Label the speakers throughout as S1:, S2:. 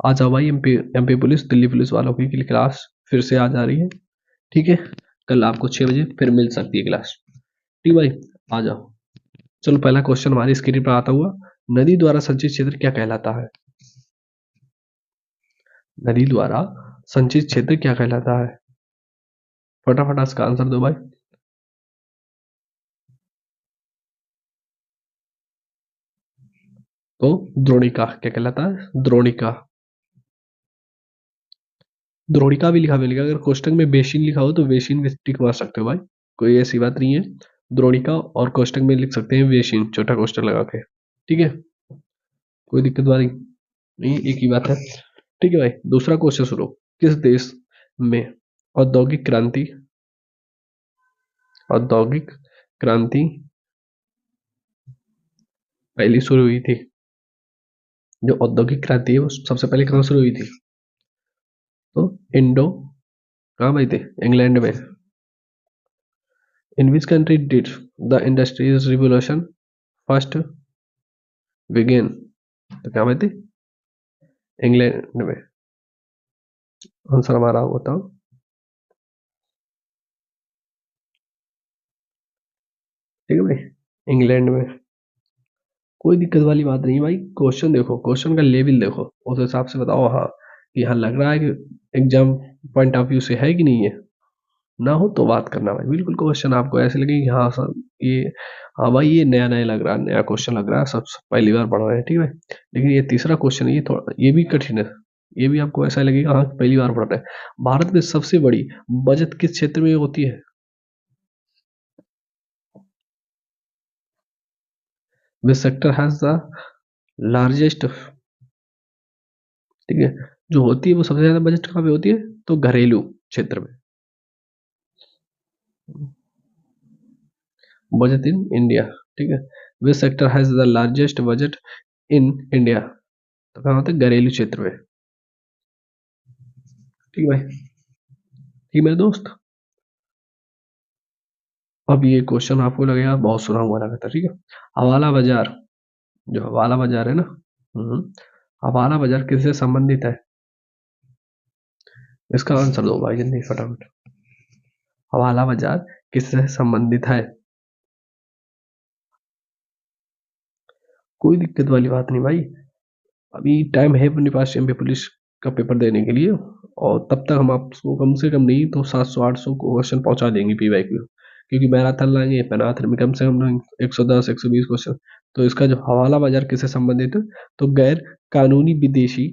S1: आ जाओ भाई, MP police, Delhi police वालों की क्लास फिर से आ जा रही है। ठीक है, कल आपको 6 बजे फिर मिल सकती है क्लास। ठीक भाई, आ जाओ। चलो पहला क्वेश्चन हमारी स्क्रीन पर आता हुआ, नदी द्वारा संचित क्षेत्र क्या कहलाता है? नदी द्वारा संचित क्षेत्र क्या कहलाता है? फटाफट इसका आंसर दो भाई। तो द्रोणिका क्या कहलाता है? द्रोणिका। द्रोणिका भी लिखा मिलेगा, अगर कोष्टक में बेसिन लिखा हो तो बेसिन में टिक मार सकते हो भाई, कोई ऐसी बात नहीं है। द्रोणिका और कोष्टक में लिख सकते हैं बेसिन, छोटा कोष्टक लगा के। ठीक है, कोई दिक्कत वाली नहीं, एक ही बात है। ठीक है भाई, दूसरा क्वेश्चन सुनो। किस देश में औद्योगिक क्रांति औद्योगिक क्रांति पहली शुरू हुई थी? जो औद्योगिक क्रांति है वो सबसे पहले कहाँ शुरू हुई थी? तो इंडो, कहाँ भाई थे? इंग्लैंड में। In which country did the industries revolution first begin? तो क्या भाई थे? इंग्लैंड में। आंसर हमारा बताओ। ठीक है भाई, इंग्लैंड में। कोई दिक्कत वाली बात नहीं भाई, क्वेश्चन देखो, क्वेश्चन का लेवल देखो, उस हिसाब से बताओ। हाँ, कि हाँ लग रहा है कि एग्जाम पॉइंट ऑफ व्यू से है कि नहीं है। ना हो तो बात करना भाई, बिल्कुल क्वेश्चन आपको ऐसे लगे कि हाँ सर ये, हाँ भाई ये नया नया लग रहा है, नया क्वेश्चन लग रहा है, सब पहली बार पढ़ रहे हैं। ठीक है, लेकिन ये तीसरा क्वेश्चन है, ये थोड़ा ये भी कठिन है। ये भी आपको ऐसा लगेगा हाँ पहली बार पढ़ रहे हैं। भारत में सबसे बड़ी बचत किस क्षेत्र में होती है? Which sector has the largest, ठीक है, जो होती है वो सबसे ज्यादा बजट कहाँ पे होती है? तो घरेलू क्षेत्र में। Budget in India. ठीक है, which sector has the largest budget in India? तो कहाँ होता है? घरेलू क्षेत्र में। ठीक है भाई, ठीक है मेरे दोस्त। अब ये क्वेश्चन आपको लगेगा बहुत सुना हुआ लगा था। ठीक है, हवाला बाजार, जो हवाला बाजार है ना, हम्म, हवाला बाजार किससे संबंधित है? इसका आंसर दो भाई जल्दी फटाफट। हवाला बाजार किससे संबंधित है? कोई दिक्कत वाली बात नहीं भाई, अभी टाइम है अपने पास एमपी पुलिस का पेपर देने के लिए, और तब तक हम आपको कम से कम नहीं तो 700-800 क्वेश्चन पहुंचा देंगे पीवाईक्यू, क्योंकि मैराथन लाएंगे पैनाथन में कम से कम 110-120 क्वेश्चन। तो इसका जो हवाला बाजार किससे संबंधित है? तो गैर कानूनी विदेशी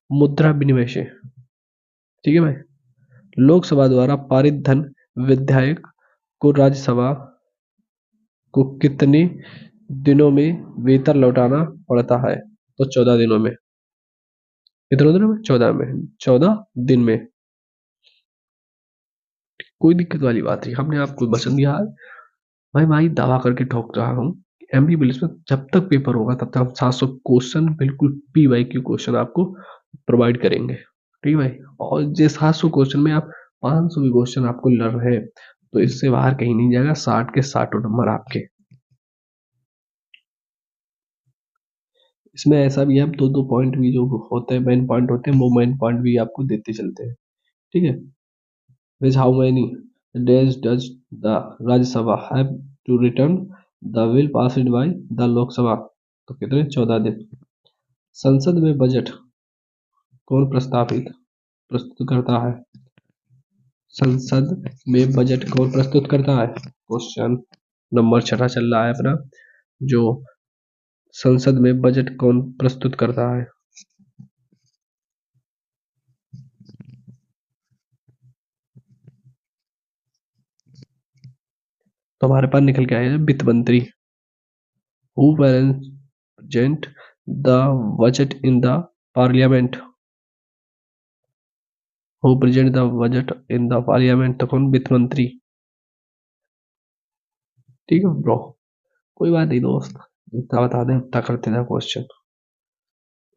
S1: मुद्रा विनिमय से। ठीक है भाई, लोकसभा द्वारा पारित धन विधायक को राज्यसभा को कितने दिनों में वेतन लौटाना पड़ता है? तो 14 दिनों में। कितने दिनों में? 14 दिन में। कोई दिक्कत वाली बात नहीं, हमने आपको बचन दिया है। भाई दावा करके ठोक रहा हूँ, एमपी पुलिस में जब तक पेपर होगा तब तक हम 700 क्वेश्चन बिल्कुल पीवाईक्यू क्वेश्चन आपको प्रोवाइड करेंगे। ठीक है भाई, और ये 700 क्वेश्चन में आप 500 भी क्वेश्चन आपको लड़ रहे हैं तो इससे बाहर कहीं नहीं जाएगा, 60 के 60 नंबर आपके। इसमें ऐसा भी है, हम दो दो पॉइंट भी जो होते हैं मेन पॉइंट होते हैं, वो मेन पॉइंट भी आपको देते चलते हैं। ठीक है, with how many days does the Rajya Sabha have to return the bill passed by the Lok Sabha? तो कितने? 14 दिन। संसद में बजट कौन प्रस्तावित प्रस्तुत करता है? संसद में बजट कौन प्रस्तुत करता है? क्वेश्चन नंबर 6 चल रहा है अपना, जो संसद में बजट कौन प्रस्तुत करता है? तो हमारे पास निकल के आया वित्त मंत्री। Who present the budget in the parliament? Who present the budget in the parliament? तो कौन? वित्त मंत्री। ठीक है ब्रो, कोई बात नहीं दोस्त, जितना बता दें उतना करते थे क्वेश्चन।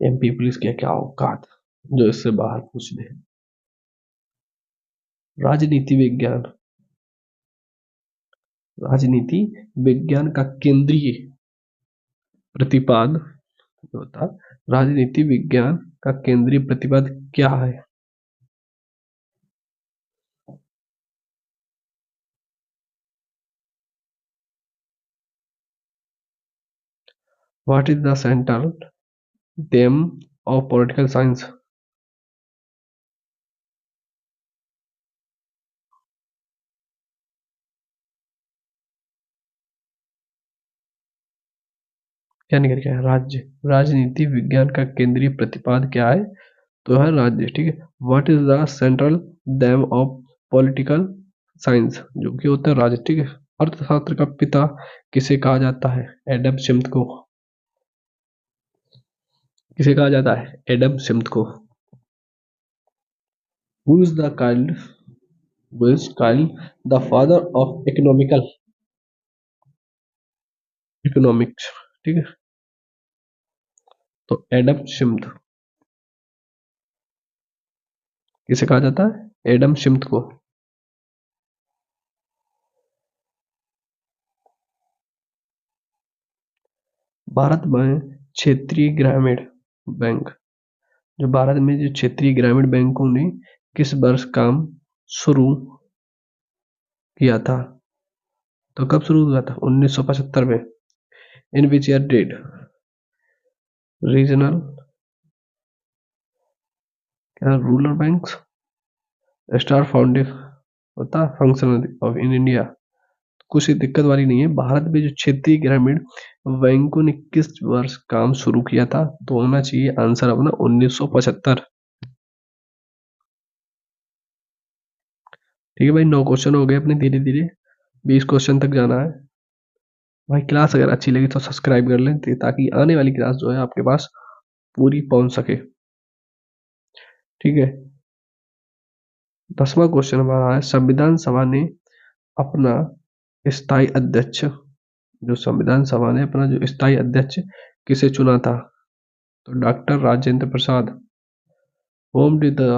S1: एमपी पुलिस के क्या औकात जो इससे बाहर पूछ दे। राजनीति विज्ञान, राजनीति विज्ञान का केंद्रीय प्रतिपाद जो होता, राजनीति विज्ञान का केंद्रीय प्रतिपाद क्या है? What is the central theme of political science? क्या निकल गया? राज्य। राजनीति विज्ञान का केंद्रीय प्रतिपाद क्या है? तो है राज्य। ठीक है। What is the central theme of political science? जो कि होता है राज्य। ठीक है। अर्थशास्त्र का पिता किसे कहा जाता है? एडम स्मिथ को। किसे कहा जाता है? एडम स्मिथ को। Who is the called who is called the father of economics? ठीक है। तो एडम स्मिथ। किसे कहा जाता है? एडम स्मिथ को। भारत में क्षेत्रीय ग्रामीण बैंक, जो भारत में जो क्षेत्रीय ग्रामीण बैंकों ने किस वर्ष काम शुरू किया था? तो कब शुरू हुआ था? 1975 में। In which year did regional rural banks start foundation होता फंक्शन ऑफ इन इंडिया? कुछ दिक्कत वाली नहीं है। भारत में जो क्षेत्रीय ग्रामीण बैंकों ने किस वर्ष काम शुरू किया था? तो होना चाहिए आंसर अपना 1975। ठीक है भाई, 9 क्वेश्चन हो गए अपने। धीरे धीरे 20 क्वेश्चन तक जाना है भाई। क्लास अगर अच्छी लगी तो सब्सक्राइब कर लें ताकि आने वाली क्लास जो है आपके पास पूरी पहुंच सके। ठीक है। 10वां क्वेश्चन हमारा है, संविधान सभा ने अपना स्थायी अध्यक्ष, जो संविधान सभा ने अपना जो स्थायी अध्यक्ष किसे चुना था? तो doctor Rajendra Prasad. Home did the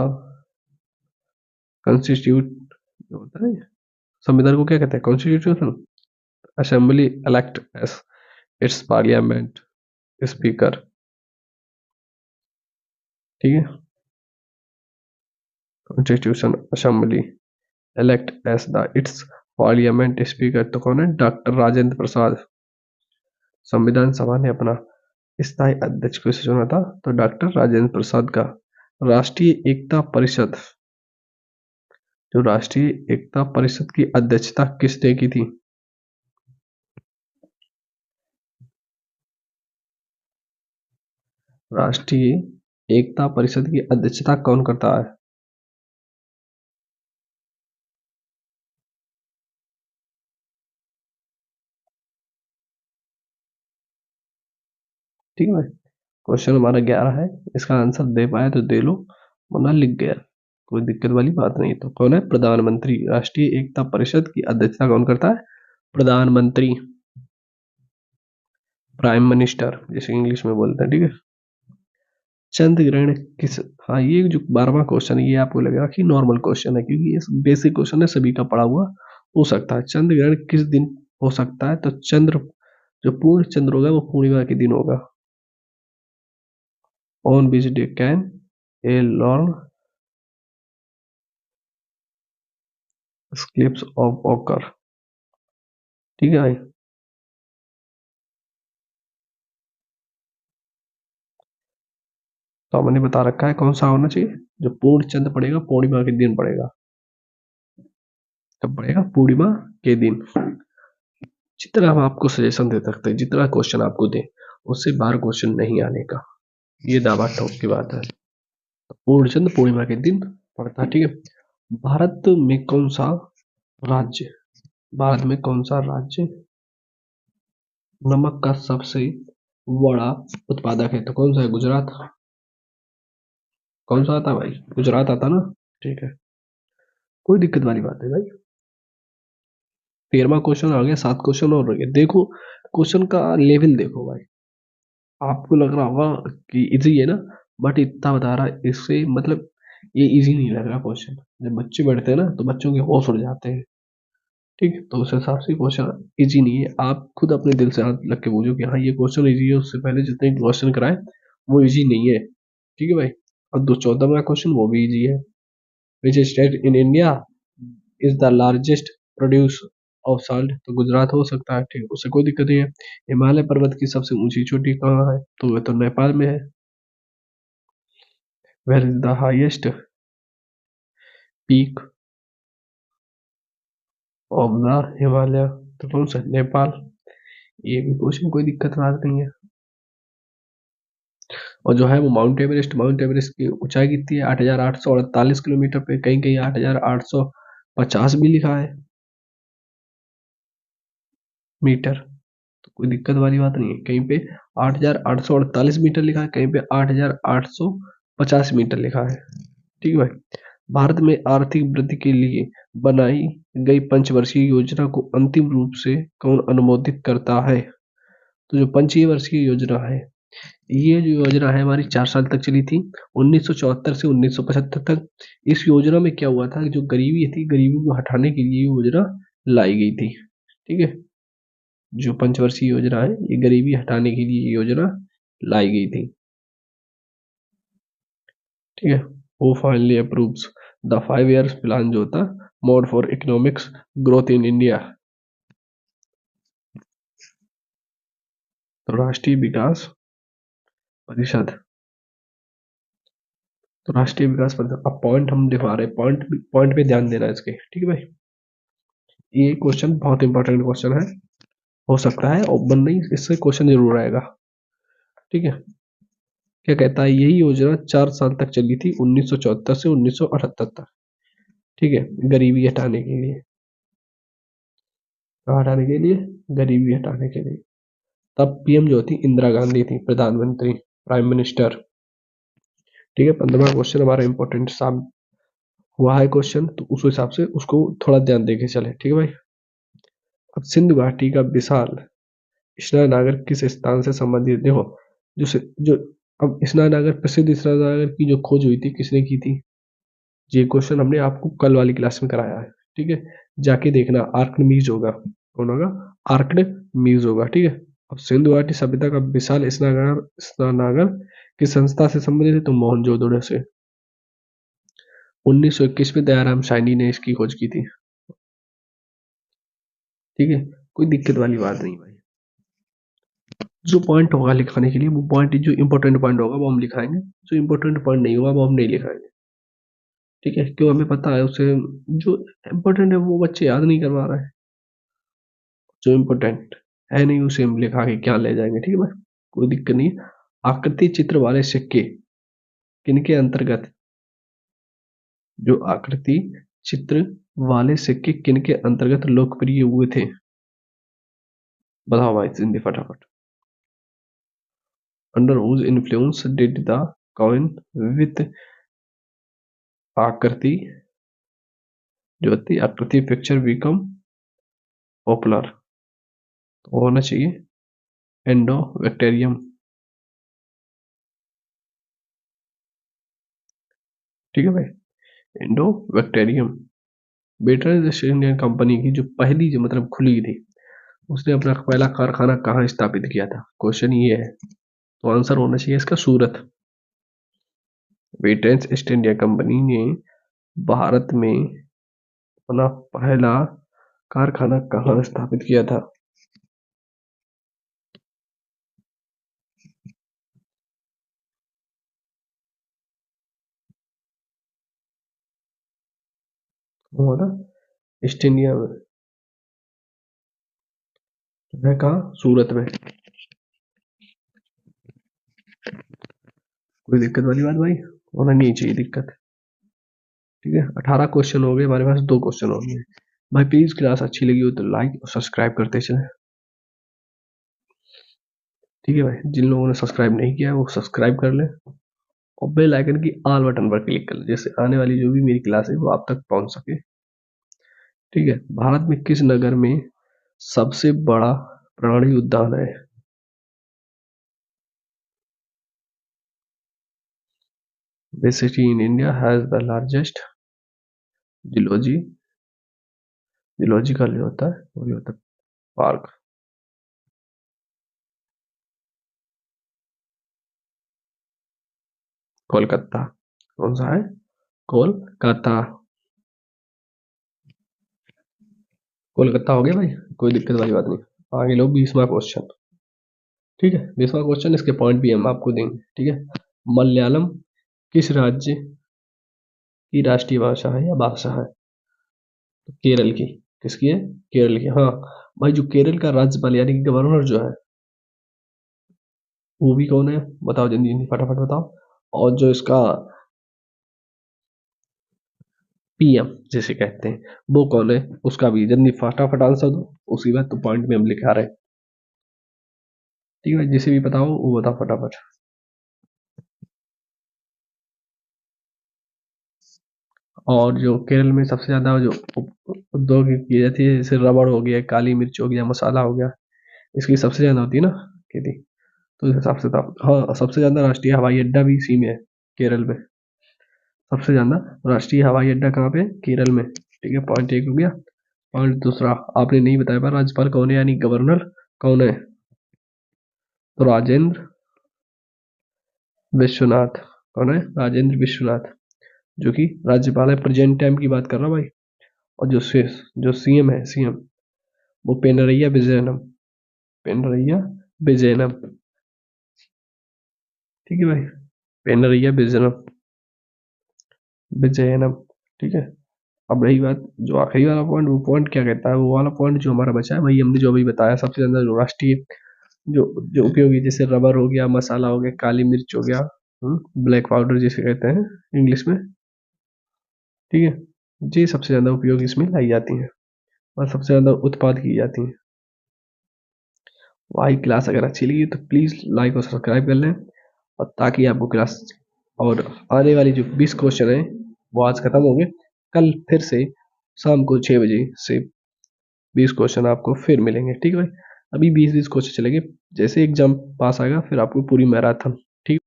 S1: constitute, जो होता है संविधान को क्या कहते हैं? Constitution assembly elect S it's parliament speaker. ठीक है। Constitution assembly elect as the its parliament speaker तो कौन है? डॉक्टर राजेंद्र प्रसाद। संविधान सभा ने अपना स्थायी अध्यक्ष किसे चुना था? तो डॉक्टर राजेंद्र प्रसाद का। राष्ट्रीय एकता परिषद, जो राष्ट्रीय एकता परिषद की अध्यक्षता किसने की थी? राष्ट्रीय एकता परिषद की अध्यक्षता कौन करता है? ठीक है भाई। क्वेश्चन हमारा 11 है। इसका आंसर दे पाया तो दे लो, वरना लिख गया, कोई दिक्कत वाली बात नहीं। तो कौन है? प्रधानमंत्री। राष्ट्रीय एकता परिषद की अध्यक्षता कौन करता है? प्रधानमंत्री, प्राइम मिनिस्टर जैसे इंग्लिश में बोलते हैं। ठीक है। चंद्र ग्रहण किस, हाँ ये जो 12वां क्वेश्चन है ये आपको लगेगा कि नॉर्मल क्वेश्चन है, क्योंकि ये बेसिक क्वेश्चन है, सभी का पढ़ा हुआ हो सकता है। चंद्र ग्रहण किस दिन हो सकता है? तो चंद्र, जो पूर्ण चंद्र होगा वो पूर्णिमा के दिन होगा। On which day can a lunar eclipse of occur? ठीक है भाई। तो मैंने बता रखा है कौन सा होना चाहिए। जो पूर्ण चंद्र पड़ेगा पूर्णिमा के दिन पड़ेगा। कब पड़ेगा? पूर्णिमा के दिन। जितना हम आपको सजेशन दे सकते हैं, जितना क्वेश्चन आपको दें, उससे बाहर क्वेश्चन नहीं आने का, ये दावा ठोक की बात है। पूर्ण चंद्र पूर्णिमा के दिन पड़ता है। ठीक है। भारत में कौन सा राज्य, भारत में कौन सा राज्य नमक का सबसे बड़ा उत्पादक है? तो कौन सा है? गुजरात। कौन सा आता भाई? गुजरात आता ना। ठीक है, कोई दिक्कत वाली बात है भाई। 13वां क्वेश्चन आ गया, 7 क्वेश्चन और रह गए। देखो क्वेश्चन का लेवल देखो भाई। आपको लग रहा होगा कि इजी है ना, बट इतना बता रहा है इससे मतलब ये इजी नहीं लग रहा क्वेश्चन। जब बच्चे बैठते हैं ना तो बच्चों के होश उड़ जाते हैं। ठीक है, तो उस हिसाब से क्वेश्चन इजी नहीं है। आप खुद अपने दिल से हाथ लग के बोलो कि हाँ ये क्वेश्चन इजी है, उससे पहले जितने क्वेश्चन कराए वो इजी नहीं है। ठीक है भाई। और 14वां क्वेश्चन वो भी इजी है। Which state in India is the largest produce of salt? तो गुजरात हो सकता है, ठीक है, उससे कोई दिक्कत नहीं है। हिमालय पर्वत की सबसे ऊंची चोटी कहाँ है? तो वह तो नेपाल में है। Where is the highest peak of the Himalaya? तो कौन सा? नेपाल। ये भी क्वेश्चन कोई दिक्कत बात नहीं है। और जो है वो माउंट एवरेस्ट की ऊंचाई कितनी है? 8,848 किलोमीटर पे, कहीं कहीं 8,850 भी लिखा है मीटर। तो कोई दिक्कत वाली बात नहीं है। कहीं पे 8,848 मीटर लिखा है, कहीं पे 8,850 मीटर लिखा है। ठीक है भाई। भारत में आर्थिक वृद्धि के लिए बनाई गई पंचवर्षीय योजना को अंतिम रूप से कौन अनुमोदित करता है? तो जो पंचवर्षीय योजना है, ये जो योजना है हमारी 4 साल तक चली थी, 1974 से 1975 तक। इस योजना में क्या हुआ था कि जो गरीबी थी, गरीबी को हटाने के लिए ये योजना लाई गई थी। ठीक है, जो पंचवर्षीय योजना है ये गरीबी हटाने के लिए योजना लाई गई थी। ठीक है। वो finally approves the 5 years plan जो था, mode for economics growth in India. तो राष्ट्रीय विकास परिषद, तो राष्ट्रीय विकास परिषद। अब पॉइंट हम लिखवा रहे हैं, पॉइंट पॉइंट पे ध्यान देना है इसके। ठीक है भाई, ये क्वेश्चन बहुत इंपॉर्टेंट क्वेश्चन है, हो सकता है और बन नहीं, इससे क्वेश्चन जरूर आएगा। ठीक है। क्या कहता है? यही योजना 4 साल तक चली थी, 1974 से 1978 तक। ठीक है, गरीबी हटाने के लिए। कहाँ हटाने के लिए? गरीबी हटाने के लिए। तब पीएम जो थी इंदिरा गांधी थी, प्रधानमंत्री, प्राइम मिनिस्टर। ठीक है, 15वां क्वेश्चन हमारा इंपॉर्टेंट साहब हुआ है क्वेश्चन, तो उस हिसाब से उसको थोड़ा ध्यान देके चले। ठीक है भाई। अब सिंधु घाटी का विशाल स्नानघाट किस स्थान से संबंधित? देखो, जो अब स्नानघाट, प्रसिद्ध स्नानघाट की जो खोज हुई थी, किसने की थी? ये क्वेश्चन हमने आपको कल वाली क्लास में कराया है। ठीक है, जाके देखना, आर्कमिडीज होगा। कौन होगा? आर्कमिडीज होगा। ठीक है। अब सिंधु घाटी सभ्यता का विशाल स्नानघाट किस संस्था से संबंधित है? तो मोहनजोदड़ो से। 1921 में दयाराम साहनी ने इसकी खोज की थी। ठीक है, कोई दिक्कत वाली बात नहीं भाई। जो पॉइंट होगा लिखाने के लिए, वो पॉइंट, जो इंपॉर्टेंट पॉइंट होगा वो हम लिखाएंगे, जो इंपॉर्टेंट पॉइंट नहीं होगा वो हम नहीं लिखाएंगे। ठीक है, क्यों? हमें पता है उसे, जो इंपॉर्टेंट है वो बच्चे याद नहीं करवा रहे हैं, जो इम्पोर्टेंट है नहीं उसे हम लिखा के क्या ले जाएंगे। ठीक है भाई, कोई दिक्कत नहीं है। आकृति चित्र वाले सिक्के किनके अंतर्गत? जो आकृति चित्र वाले सिक्के किनके अंतर्गत लोकप्रिय हुए थे? बताओ भाई जिंदगी फटाफट। Under whose influence did the coin with आकृति, जो थी आकृति पिक्चर बिकम पॉपुलर? तो होना चाहिए एंडो बैक्टीरियम। ठीक है भाई, Indo bacterium. British east Indian company की जो पहली, जो मतलब खुली थी, उसने अपना पहला कारखाना कहाँ स्थापित किया था? क्वेश्चन ये है। तो आंसर होना चाहिए इसका सूरत। ब्रिटिश ईस्ट इंडिया कंपनी ने भारत में अपना पहला कारखाना कहाँ स्थापित किया था? वो था ईस्ट इंडिया में, है कहाँ? सूरत में। कोई दिक्कत वाली बात भाई होना नहीं चाहिए दिक्कत। ठीक है, 18 क्वेश्चन हो गए हमारे पास, 2 क्वेश्चन हो गए भाई। प्लीज क्लास अच्छी लगी हो तो लाइक और सब्सक्राइब करते चले। ठीक है भाई, जिन लोगों ने सब्सक्राइब नहीं किया है वो सब्सक्राइब कर ले, और बेल आइकन की ऑल बटन पर क्लिक कर ले, जैसे आने वाली जो भी मेरी क्लास है वो आप तक पहुंच सके। ठीक है। भारत में किस नगर में सबसे बड़ा प्राणी उद्यान है? This city in India has the largest zoology, zoological जो होता है वही होता है पार्क। कोलकाता। कौन सा है? कोलकाता। कोलकाता हो गया भाई, कोई दिक्कत वाली बात नहीं। आगे लो 20वां क्वेश्चन। ठीक है, 20वां क्वेश्चन, इसके पॉइंट भी हम आपको देंगे। ठीक है, मलयालम किस राज्य की राष्ट्रीय भाषा है या भाषा है? तो केरल की। किसकी है? केरल की। हाँ भाई, जो केरल का राज्यपाल यानी कि गवर्नर जो है, वो भी कौन है? बताओ जल्दी जल्दी, फटाफट बताओ। और जो इसका पीएम जिसे कहते हैं, वो कौन है? उसका भी जल्दी फटाफट आंसर दो, उसी बात तो पॉइंट में हम लिखा रहे हैं। ठीक है भाई, जिसे भी बताओ वो बताओ फटाफट। और जो केरल में सबसे ज्यादा जो उद्योग की जाती है, जैसे रबड़ हो गया, काली मिर्च हो गया, मसाला हो गया, इसकी सबसे ज्यादा होती है ना खेती। तो इस हिसाब से था, हाँ सबसे ज्यादा राष्ट्रीय हवाई अड्डा भी इसी में है, केरल में। सबसे ज्यादा राष्ट्रीय हवाई अड्डा कहाँ पे है? केरल में। ठीक है, पॉइंट एक हो गया। पॉइंट दूसरा, आपने नहीं बताया पर राज्यपाल कौन है यानी गवर्नर कौन है? तो राजेंद्र विश्वनाथ। कौन है? राजेंद्र विश्वनाथ, जो कि राज्यपाल है, प्रेजेंट टाइम की बात कर रहा हूँ भाई। और जो सीएम है, सीएम, वो पिनरैया विजयनम। पिनरैया विजयनम। ठीक है भाई, पिनरैया विजयनम, विजयनम। ठीक है। अब रही बात जो आखिरी वाला पॉइंट, वो पॉइंट क्या कहता है? वो वाला पॉइंट जो हमारा बचा है वही हमने जो अभी बताया, सबसे ज्यादा जो राष्ट्रीय जो जो उपयोगी, जैसे रबर हो गया, मसाला हो गया, काली मिर्च हो गया, ब्लैक पाउडर जिसे कहते हैं इंग्लिश में। ठीक है, ये सबसे ज्यादा उपयोग इसमें लाई जाती है और सबसे ज्यादा उत्पाद की जाती है। भाई क्लास अगर अच्छी लगी तो प्लीज लाइक और सब्सक्राइब कर लें, और ताकि आपको क्लास और आने वाली जो 20 क्वेश्चन है वो आज खत्म होंगे। कल फिर से शाम को 6 बजे से 20 क्वेश्चन आपको फिर मिलेंगे। ठीक है भाई, अभी 20-20 क्वेश्चन चलेंगे, जैसे एग्जाम पास आएगा फिर आपको पूरी मैराथन। ठीक,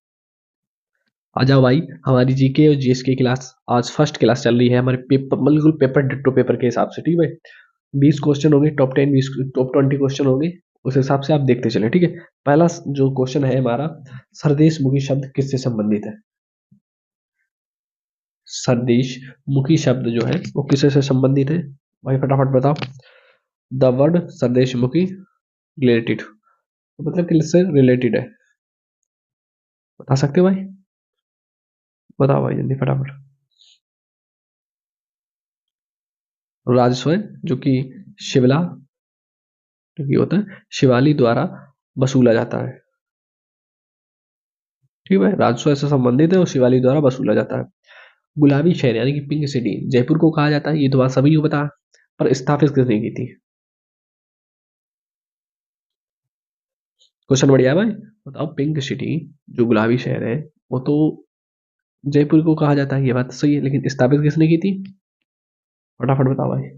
S1: आ जाओ भाई। हमारी जीके और जीएस की क्लास आज फर्स्ट क्लास चल रही है हमारे पेपर, बिल्कुल पेपर डिट्टो पेपर के हिसाब से। ठीक है भाई, 20 क्वेश्चन होंगे, टॉप 10 20 टॉप 20 क्वेश्चन होंगे, उस हिसाब से आप देखते चले। ठीक है, पहला जो क्वेश्चन है हमारा, सरदेश मुखी शब्द किससे संबंधित है? सरदेश मुखी शब्द जो है वो किससे से संबंधित है? भाई फटाफट बताओ। द वर्ड सरदेश मुखी रिलेटेड, मतलब किससे रिलेटेड है? बता सकते हो भाई? बताओ भाई जल्दी फटाफट। राजस्व, जो कि शिवला, जो कि होता है शिवाली द्वारा वसूला जाता है। ठीक है, राजस्व से संबंधित है और शिवाली द्वारा वसूला जाता है। गुलाबी शहर यानी कि पिंक सिटी जयपुर को कहा जाता है, ये तो बात सभी को पता है, पर स्थापित किसने की थी? क्वेश्चन बढ़िया है भाई। बताओ, पिंक सिटी जो गुलाबी शहर है, वो तो जयपुर को कहा जाता है, ये बात तो सही है, लेकिन स्थापित किसने की थी? फटाफट बताओ भाई।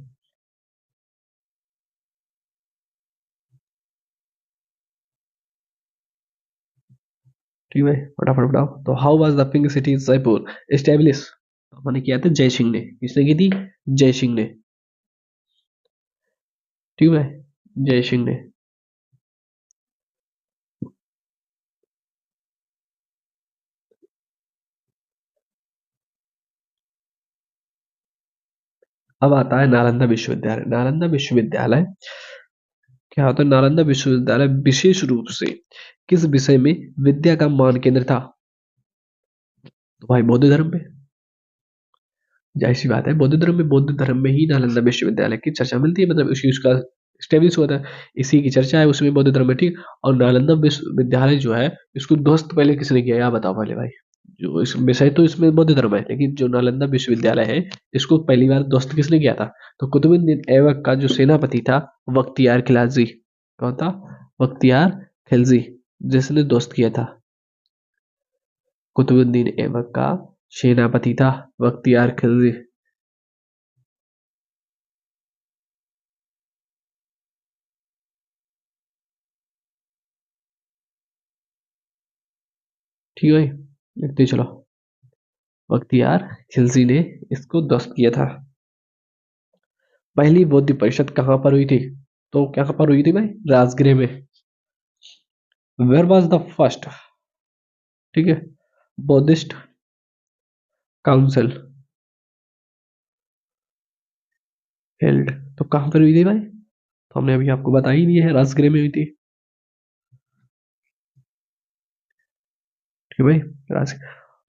S1: ठीक है, फटाफट बताओ। तो how was the pink city Jaipur establish? मैंने किया था जय सिंह ने। किसने की थी? जय सिंह ने। ठीक है, जय सिंह ने। अब आता है नालंदा विश्वविद्यालय। नालंदा विश्वविद्यालय क्या होता है? नालंदा विश्वविद्यालय विशेष रूप से किस विषय में विद्या का मान केंद्र था? तो भाई बौद्ध धर्म पे। जाहिर सी बात है, बौद्ध धर्म में, बौद्ध धर्म में ही नालंदा विश्वविद्यालय की चर्चा मिलती है, मतलब उसी उसका स्टेब्लिश हुआ था, इसी की चर्चा है उसमें, बौद्ध धर्म में। ठीक, और नालंदा विश्वविद्यालय जो है, इसको ध्वस्त पहले किसने किया, यह बताओ पहले भाई। जो इस विषय तो इसमें बौद्ध धर्म है, लेकिन जो नालंदा विश्वविद्यालय है, इसको पहली बार ध्वस्त किसने किया था? तो कुतुबुद्दीन ऐबक का जो सेनापति था, बख्तियार खिलजी। कौन था? बख्तियार खिलजी, जिसने ध्वस्त किया था। कुतुबुद्दीन ऐबक का सेनापति था बख्तियार खिलजी। ठीक है, लिखते चलो। बख्तियार खिलजी ने इसको ध्वस्त किया था। पहली बौद्ध परिषद कहाँ पर हुई थी? तो कहाँ पर हुई थी भाई? राजगृह में। वेयर वॉज द फर्स्ट, ठीक है, बौद्धिस्ट काउंसिल हेल्ड, तो कहाँ पर हुई थी भाई? तो हमने अभी आपको बता ही दिया है, राजगृह में हुई थी। ठीक है भाई, राज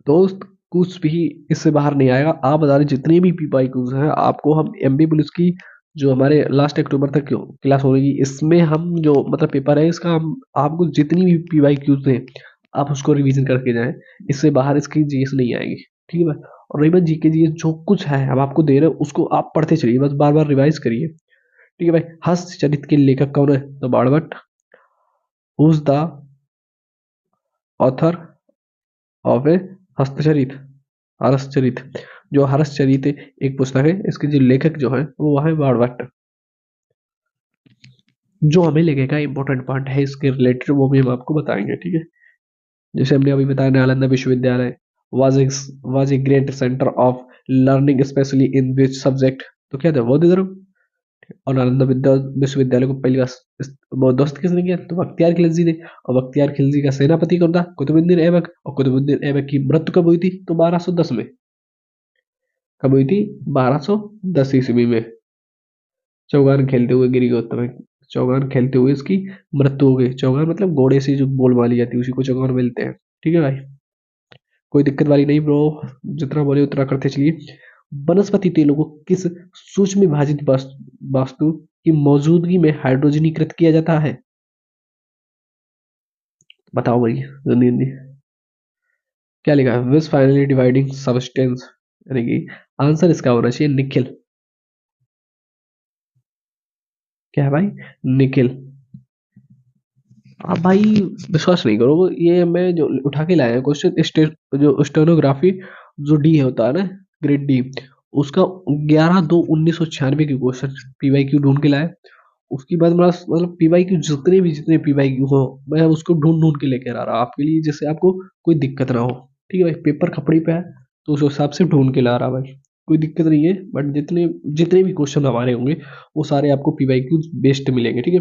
S1: दोस्त, कुछ भी इससे बाहर नहीं आएगा। आप बता रहे जितने भी पीपाई क्यूज हैं आपको, हम एमबी पुलिस की जो हमारे लास्ट अक्टूबर तक क्लास होगी, इसमें हम जो मतलब पेपर है इसका, हम आपको जितनी भी पीवाई क्यूज हैं आप उसको रिवीजन करके जाएं। इससे बाहर इसकी जीएस नहीं आएगी। ठीक है भाई। और रही बात जीके जीएस, जो कुछ है हम आपको दे रहे हैं उसको आप पढ़ते चलिए, बस बार बार रिवाइज करिए। ठीक है भाई। हस्तचरित के लेखक कौन है? तो Banabhatta. Who is the author of a Hastacharita? Harshacharita. जो हर्षचरित एक पुस्तक है, इसके जो लेखक जो है वो है बाणभट्ट। जो हमें लगेगा इंपॉर्टेंट पार्ट है इसके रिलेटेड वो भी हम आपको बताएंगे। ठीक है। जैसे हमने अभी बताया, नालंदा विश्वविद्यालय was a great centre of learning specially in which subject? तो क्या था? बौद्ध धर्म। और नालंदा विश्वविद्यालय को पहली बार बौद्ध दोस्त किसने किया? तो बख्तियार खिलजी ने। और बख्तियार खिलजी का सेनापति कौन था? कुतुबुद्दीन ऐबक। और कुतुबुद्दीन ऐबक की मृत्यु कब हुई थी? तो 1210 में। कब हुई थी? 1210 ईस्वी में। चौगान खेलते हुए गिरी गौतम है। चौगान खेलते हुए इसकी मृत्यु हो गई। चौगान मतलब घोड़े से जो बोल मारी जाती है उसी को चौगान मिलते हैं। ठीक है भाई। कोई दिक्कत वाली नहीं ब्रो, जितना बोले उतना करते चलिए। वनस्पति तेलों को किस सूक्ष्म विभाजित वास्तु की मौजूदगी में हाइड्रोजनीकृत किया जाता है? बताओ भाई जल्दी जल्दी। क्या लिखा है? विच फाइनली डिवाइडिंग सबस्टेंस, यानी कि आंसर इसका होना चाहिए निखिल। क्या है भाई? निखिल। आप भाई विश्वास नहीं करो, ये मैं जो उठा के लाया क्वेश्चन, जो स्टेनोग्राफी जो डी होता है ना, ग्रेड डी, उसका 11/2/1996 की क्वेश्चन पीवाई क्यू ढूंढ के लाया। उसके बाद मतलब पीवाई क्यू जितने पीवाई क्यू हो मैं उसको ढूंढ ढूंढ के लेकर आ रहा हूँ आपके लिए, जिससे आपको कोई दिक्कत ना हो। ठीक है भाई। पेपर खपड़ी पे है तो उस हिसाब से ढूंढ के ला रहा भाई। कोई दिक्कत नहीं है, बट जितने जितने भी क्वेश्चन हमारे होंगे वो सारे आपको पीवाई क्यू बेस्ड मिलेंगे। ठीक है।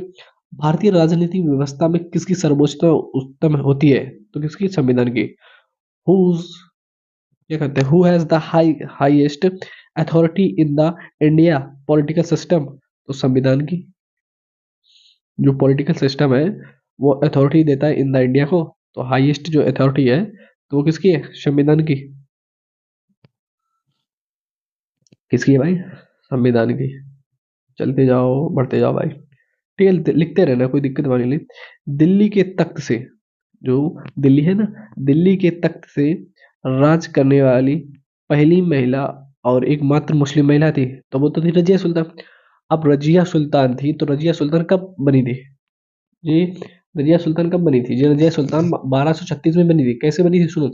S1: भारतीय राजनीतिक व्यवस्था में किसकी सर्वोच्च उत्तम होती है? तो किसकी? संविधान की। हुज क्या कहते हैं? Who has the highest authority in the India political system? तो संविधान की। जो पॉलिटिकल सिस्टम है वो अथॉरिटी देता है इन द इंडिया को, तो हाईएस्ट जो अथॉरिटी है तो वो किसकी है? संविधान की। किसकी है भाई? संविधान की। चलते जाओ बढ़ते जाओ भाई। ठीक है, लिखते रहना, कोई दिक्कत वाली नहीं। दिल्ली के तख्त से, जो दिल्ली है ना, दिल्ली के तख्त से राज करने वाली पहली महिला और एकमात्र मुस्लिम महिला थी, तो वो तो थी रजिया सुल्तान। अब रजिया सुल्तान थी तो रजिया सुल्तान कब बनी थी? जी, रजिया सुल्तान कब बनी थी? जी, रजिया सुल्तान 1236 में बनी थी। कैसे बनी थी सुनो।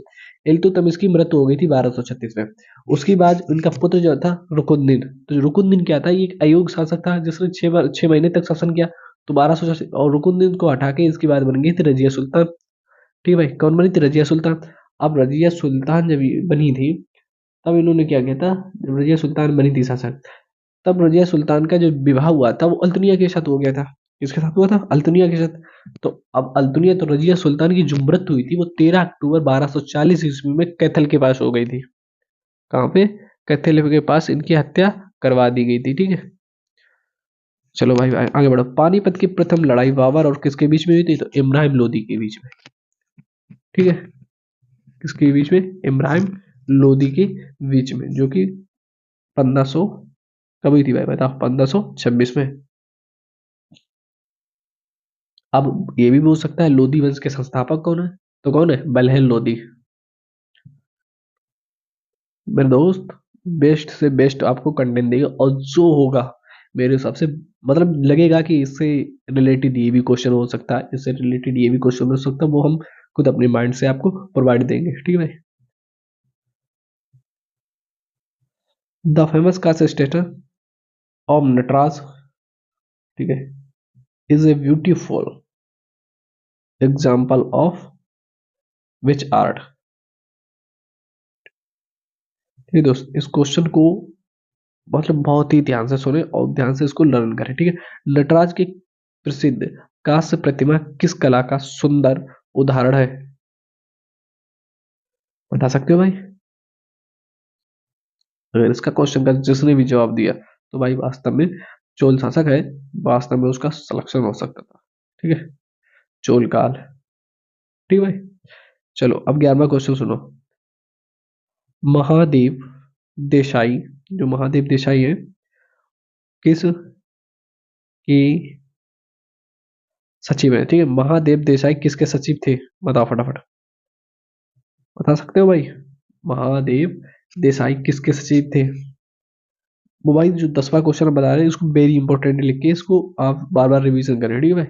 S1: इल्तुतमिश की मृत्यु हो गई थी 1236 में। उसके बाद उनका पुत्र जो था रुकुनुद्दीन, तो रुकुनुद्दीन क्या था? ये एक अयोग्य शासक था जिसने 6 महीने तक शासन किया। तो 1200 और रुकुनुद्दीन को हटा के इसके बाद बन गई थी रजिया सुल्तान। ठीक है भाई। कौन बनी थी? रजिया सुल्तान। अब रजिया सुल्तान जब ये बनी थी तब इन्होंने क्या किया था? जब रजिया सुल्तान बनी थी शासक, तब रजिया सुल्तान का जो विवाह हुआ था वो अल्तुनिया के साथ हो गया था। किसके साथ हुआ था? अल्तुनिया के साथ। तो अब अल्तुनिया, तो रजिया सुल्तान की जो मृत्यु हुई थी वो 13 अक्टूबर 1240 ईस्वी में कैथल के पास हो गई थी। कहाँ पे? कैथल के पास इनकी हत्या करवा दी गई थी। ठीक है। चलो भाई आगे बढ़ो। पानीपत की प्रथम लड़ाई बाबर और किसके बीच में हुई थी? तो इब्राहिम लोदी के बीच में। ठीक है। किसके बीच में? इब्राहिम लोदी के बीच में, जो कि 1500 कब हुई थी भाई बताओ? 1526 में। अब ये भी बोल सकता है लोधी वंश के संस्थापक कौन है? तो कौन है? बलहेल लोधी। मेरे दोस्त, बेस्ट से बेस्ट आपको कंटेंट देगा, और जो होगा मेरे हिसाब से, मतलब लगेगा कि इससे रिलेटेड ये भी क्वेश्चन हो सकता है, इससे रिलेटेड ये भी क्वेश्चन हो सकता है, वो हम खुद अपने माइंड से आपको प्रोवाइड देंगे। ठीक है भाई। The famous cast statue of Nataraja, ठीक है, is a beautiful example of which art? ठीक है दोस्त, इस क्वेश्चन को मतलब बहुत ही ध्यान से सुने और ध्यान से इसको लर्न करें। ठीक है। नटराज की प्रसिद्ध कांस्य प्रतिमा किस कला का सुंदर उदाहरण है? बता सकते हो भाई? अगर इसका क्वेश्चन का जिसने भी जवाब दिया तो भाई वास्तव में चोल शासक है, वास्तव में उसका सिलेक्शन हो सकता था। ठीक है, चोल काल। ठीक है भाई, चलो अब 11वां क्वेश्चन सुनो। महादेव देसाई, जो महादेव देसाई है, किस की सचिव है? ठीक है, महादेव देसाई किसके सचिव थे? बताओ फटाफट, बता सकते हो भाई? महादेव देसाई किसके सचिव थे? वो भाई जो 10वां क्वेश्चन बता रहे हैं इसको वेरी इंपॉर्टेंट लिख के इसको आप बार बार रिवीजन करें। ठीक है भाई,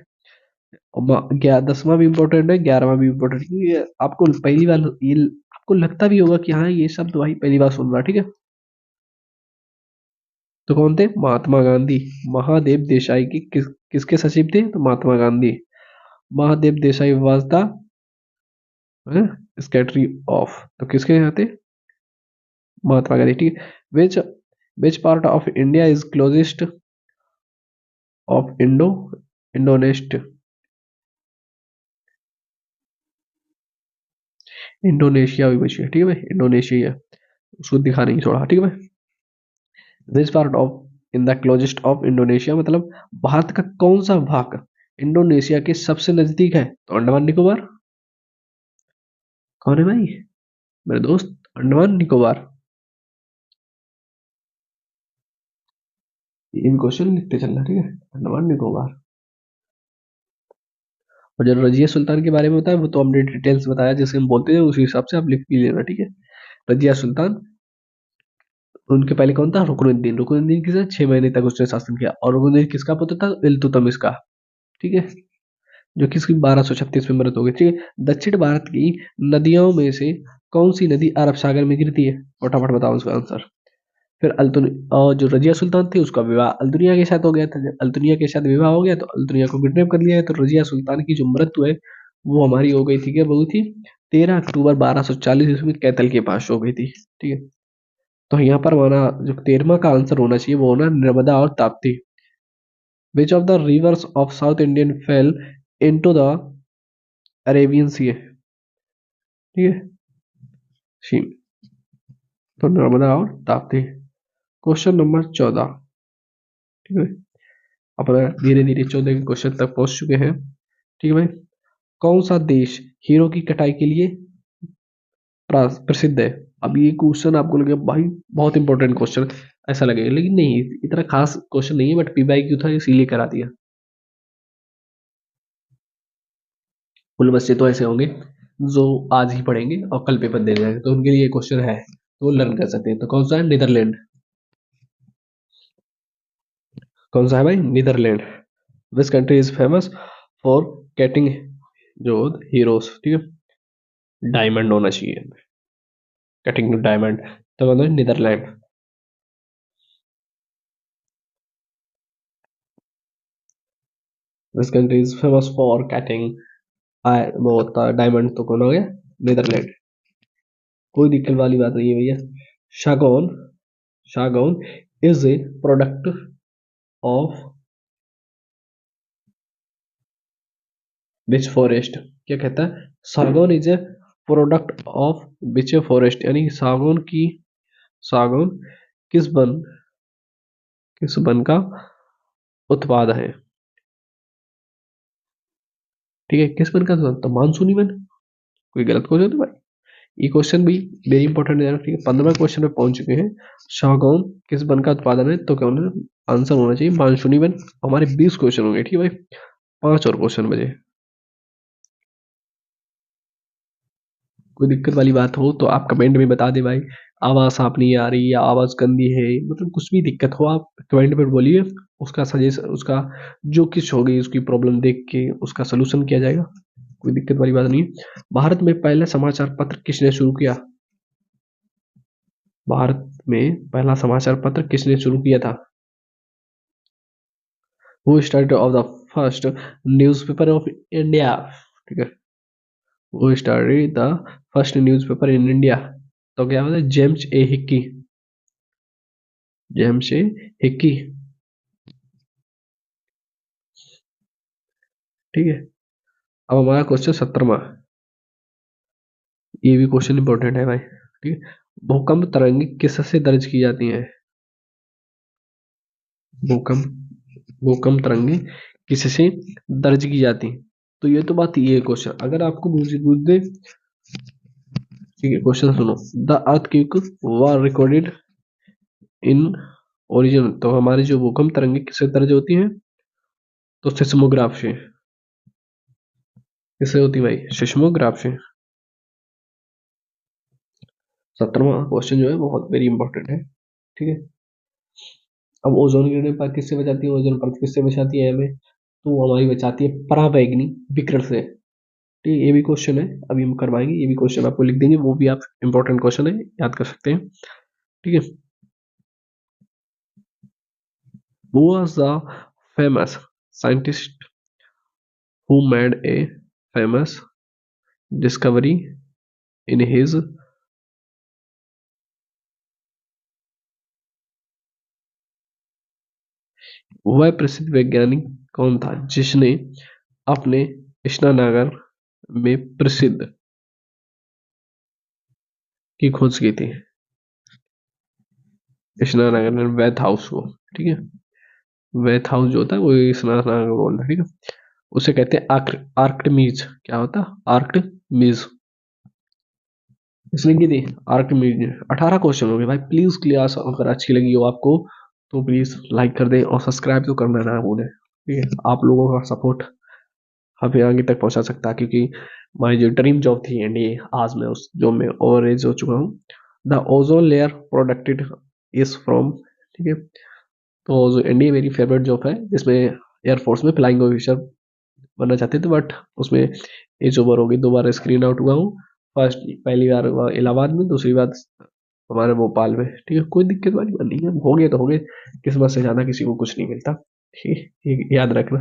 S1: और 10वां भी इम्पोर्टेंट है, 11वां भी इम्पोर्टेंट है, क्योंकि ये आपको पहली बार ये आपको लगता भी होगा कि हाँ ये शब्द भाई पहली बार सुन रहा। ठीक है, तो कौन थे? महात्मा गांधी। महादेव देसाई की किसके सचिव थे? तो Mahatma Gandhi. Mahadev Desai was the secretary of, तो किसके यहाँ थे? महात्मा गांधी। ठीक है, which part of India is closest of Indonesia Indonesia भी बची है। ठीक है भाई, इंडोनेशिया उसको दिखा नहीं छोड़ा। ठीक है भाई, this part of in the closest of Indonesia मतलब भारत का कौन सा भाग इंडोनेशिया के सबसे नजदीक है? तो अंडमान निकोबार। कौन है भाई? मेरे दोस्त, अंडमान निकोबार। इन क्वेश्चन लिखते चलना। ठीक है, अंडमान निकोबार। और जो रजिया सुल्तान के बारे में बताया वो तो हमने डिटेल्स बताया, जैसे हम बोलते हैं उसी हिसाब से आप लिख भी लेना। ठीक है, रजिया सुल्तान, उनके पहले कौन था? रुकनुद्दीन। रुकनुद्दीन किसे 6 महीने तक उसने शासन किया, और रुकनुद्दीन किसका पुत्र था? इल्तुतमिश का। ठीक है, जो कि इसकी 1236 में मृत हो गई। ठीक है, दक्षिण भारत की नदियों में से कौन सी नदी अरब सागर में गिरती है? फटाफट बताओ उसका आंसर। फिर अल्तुन और जो रजिया सुल्तान थी उसका विवाह अल्तुनिया के साथ हो गया था। जब अल्तुनिया के साथ विवाह हो गया तो अल्तुनिया को किडनैप कर लिया है, तो रजिया सुल्तान की जो मृत्यु है वो हमारी हो गई थी, क्या हुई थी? 13 अक्टूबर 1240 ईस्वी में कैथल के पास हो गई थी। ठीक है, तो यहाँ पर हमारा जो 13वां का आंसर होना चाहिए वो होना नर्मदा और Tapti. Which of the rivers of South Indian fell into the Arabian Sea? ठीक है, सी, तो नर्मदा और ताप्ती। Question number 14। ठीक है, अपना धीरे धीरे 14 के क्वेश्चन तक पहुंच चुके हैं। ठीक है भाई, कौन सा देश हीरो की कटाई के लिए प्रसिद्ध है? अब ये क्वेश्चन आपको लगे भाई बहुत इंपॉर्टेंट क्वेश्चन ऐसा लगेगा, लेकिन नहीं, इतना खास क्वेश्चन नहीं है, बट पीवाई क्यू था इसीलिए करा दिया। कुल बच्चे तो ऐसे होंगे जो आज ही पढ़ेंगे और कल पेपर दे जाएंगे, तो उनके लिए क्वेश्चन है तो वो लर्न कर सकते हैं। तो कौन सा है? नीदरलैंड। कौन सा है भाई? Netherlands. This country is famous for getting जो हीरोज। ठीक है, डायमंड होना चाहिए, कटिंग डायमंड, तो मतलब Netherlands. This country is famous for cutting वो होता है डायमंड, तो कौन हो गया? नीदरलैंड। कोई दिक्कत वाली बात नहीं है भैया। शागोन, शागोन is a product of which forest? क्या कहता है? सागौन is a product of which forest, यानी सागौन की, सागौन किस वन, किस वन का उत्पाद है? ठीक है, किस वन का उत्पाद? तो मानसूनी वन। कोई गलत क्वेश्चन तो भाई, ये क्वेश्चन भी वेरी इंपॉर्टेंट है। ठीक है, 15वें क्वेश्चन में पहुंच चुके हैं। सागौन किस वन का उत्पादन है? तो क्या होना आंसर होना चाहिए? मानसूनी वन। हमारे 20 क्वेश्चन होंगे। ठीक है भाई, 5 और क्वेश्चन बचे। कोई दिक्कत वाली बात हो तो आप कमेंट में बता दे भाई, आवाज साफ नहीं आ रही या आवाज गंदी है, मतलब कुछ भी दिक्कत हो आप कमेंट में बोलिए। उसका सजेशन, उसका जो कुछ होगी उसकी प्रॉब्लम देख के उसका सोल्यूशन किया जाएगा। कोई दिक्कत वाली बात नहीं है। भारत में पहला समाचार पत्र किसने शुरू किया? भारत में पहला समाचार पत्र किसने शुरू किया था? Who started off the first newspaper of India? ठीक है, who started the first newspaper in India? तो क्या होता है? जेम्स ए हिक्की। जेम्स ए हिक्की। ठीक है, अब हमारा क्वेश्चन 17वां। ये भी क्वेश्चन इंपॉर्टेंट है भाई। ठीक है, भूकंप तरंगे किससे दर्ज की जाती हैं? भूकंप भूकंप तरंगे किससे दर्ज की जाती हैं? तो ये तो बात ये है क्वेश्चन, अगर आपको मुझे पूछ दे, ठीक है क्वेश्चन सुनो, the earthquake were recorded in origin, तो हमारी जो भूकंप तरंगे किससे दर्ज होती हैं? तो सिस्मोग्राफ से। किससे होती है भाई? सिस्मोग्राफ से। 17वां क्वेश्चन जो है बहुत वेरी इंपॉर्टेंट है, ठीक है। अब ओजोन गिरने पर किससे बचाती है? ओजोन परत किससे बचाती है हमें? तो वो हमारी बचाती है पराबैंगनी विकिरण से। ठीक है, ये भी क्वेश्चन है, अभी हम करवाएंगे, ये भी क्वेश्चन आपको लिख देंगे, वो भी आप इंपॉर्टेंट क्वेश्चन है, याद कर सकते हैं। ठीक है। Who was the famous scientist who made a famous discovery in his, वह प्रसिद्ध वैज्ञानिक कौन था जिसने अपने स्नानागार में प्रसिद्ध की खोज की थी? स्नानागार में वेथ हाउस को, ठीक है, वेथ हाउस जो होता है वो स्नानागार बोलता है, ठीक है। उसे कहते हैं आर्कटमीज। क्या होता है? आर्कटमीज। इसने की थी आर्कटमीज ने। 18 क्वेश्चन हो गए भाई। प्लीज क्लास अगर अच्छी लगी हो आपको तो प्लीज लाइक कर दें और सब्सक्राइब तो करना ना भूलें, ठीक है। आप लोगों का सपोर्ट हमें आगे तक पहुंचा सकता है, क्योंकि हमारी जो ड्रीम जॉब थी एनडीए, आज मैं उस जॉब में ओवर एज हो चुका हूँ। The ozone layer प्रोडक्टेड is from, ठीक है। तो एनडीए मेरी फेवरेट जॉब है, जिसमें एयरफोर्स में फ्लाइंग ऑफिसर बनना चाहते थे, बट उसमें एज ओवर हो गई, दोबारा स्क्रीन आउट हुआ हूँ। फर्स्ट पहली बार हुआ इलाहाबाद में, दूसरी बार हमारे भोपाल में, ठीक है। कोई दिक्कत वाली बात नहीं है, हो गए तो हो गए, किस्मत से ज्यादा किसी को कुछ नहीं मिलता, ठीक है, ये याद रखना।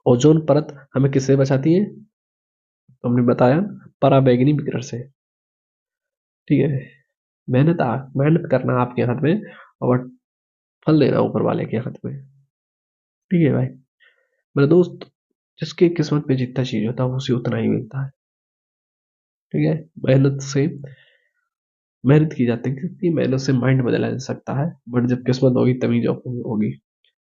S1: ओजोन परत हमें किससे बचाती है? तो हमने बताया पराबैंगनी विकिरण से, ठीक है। मेहनत करना आपके हाथ में, और फल लेना ऊपर वाले के हाथ में, ठीक है भाई। मेरे दोस्त, जिसके किस्मत में जितना चीज होता है उसे उतना ही मिलता है, ठीक है। मेहनत की जाती है, क्योंकि मेहनत से माइंड बदला जा सकता है, बट जब किस्मत होगी तभी जॉब होगी,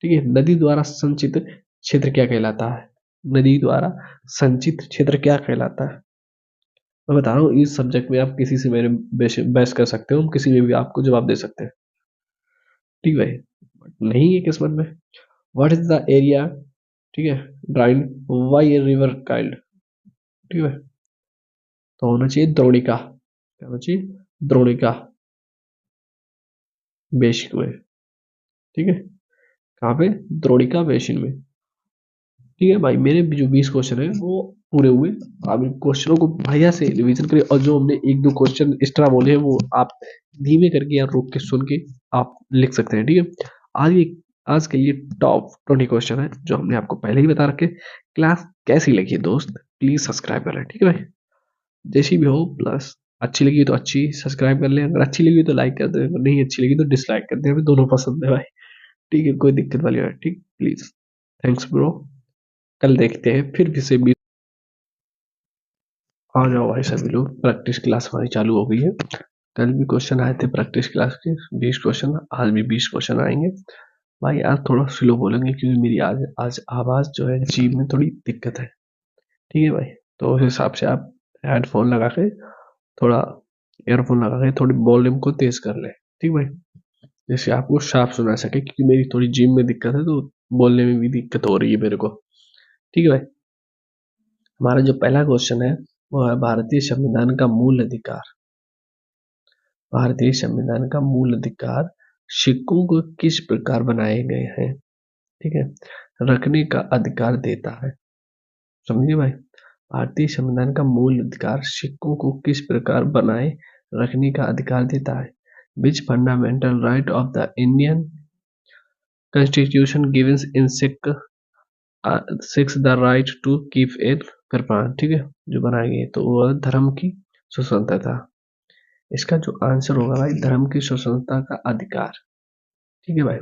S1: ठीक है। नदी द्वारा संचित क्षेत्र क्या कहलाता है? नदी द्वारा संचित क्षेत्र क्या कहलाता है? मैं बता रहा हूँ, इस सब्जेक्ट में आप किसी से मेरे बहस कर सकते हो, हम किसी में भी आपको जवाब दे सकते हैं, ठीक है। बट नहीं है किस्मत में। व्हाट इज द एरिया, ठीक है, ड्राइंड वाई ए रिवर काइल्ड, ठीक है। तो होना चाहिए द्रोणिका, क्या होना चाहिए? द्रोणिका बेसिन में, ठीक है। कहाँ पे? द्रोणिका बेसिन में, ठीक है भाई। मेरे जो 20 क्वेश्चन है वो पूरे हुए। आप इन क्वेश्चनों को बढ़िया से रिवीजन करें, और जो हमने एक दो क्वेश्चन एक्स्ट्रा बोले हैं वो आप धीमे करके या रोक के सुन के आप लिख सकते हैं, ठीक है। आज ये आज के लिए टॉप 20 क्वेश्चन है जो हमने आपको पहले ही बता रखे। क्लास कैसी लगी दोस्त, प्लीज सब्सक्राइब कर लें, ठीक है भाई। जैसी भी हो, प्लस अच्छी लगी तो अच्छी सब्सक्राइब कर लें, अगर अच्छी लगी तो लाइक कर दें, अगर नहीं अच्छी लगी तो डिसलाइक कर दें, हमें दोनों पसंद है भाई, ठीक है। कोई दिक्कत वाली बात, ठीक, प्लीज। Thanks bro. कल देखते हैं फिर से भी। आ जाओ भाई सभी लोग, प्रैक्टिस क्लास हमारी चालू हो गई है। कल भी क्वेश्चन आए थे प्रैक्टिस क्लास के 20 क्वेश्चन, आज भी 20 क्वेश्चन आएंगे। भाई आज थोड़ा स्लो बोलेंगे, क्योंकि मेरी आज आज आवाज जो है जीभ में थोड़ी दिक्कत है, ठीक है भाई। तो उस हिसाब से आप हेडफोन लगा के थोड़ा, ईयरफोन लगा के थोड़ी वॉल्यूम को तेज कर ले, ठीक भाई, जैसे आपको साफ सुना सके, क्योंकि मेरी थोड़ी जीभ में दिक्कत है, तो बोलने में भी दिक्कत हो रही है मेरे को, ठीक है भाई। हमारा जो पहला क्वेश्चन है वो है भारतीय संविधान का मूल अधिकार। भारतीय संविधान का मूल अधिकार सिक्कों को किस प्रकार बनाए गए हैं, ठीक है, रखने का अधिकार देता है। समझिए भाई, भारतीय संविधान का मूल अधिकार सिक्कों को किस प्रकार बनाए रखने का अधिकार देता है। Which fundamental right of the Indian constitution gives in Sikhs the right to keep at kirpan, ठीक है, जो बनाई गई तो वह धर्म की स्वतंत्रता। इसका जो आंसर होगा भाई, धर्म की स्वतंत्रता का अधिकार, ठीक है भाई।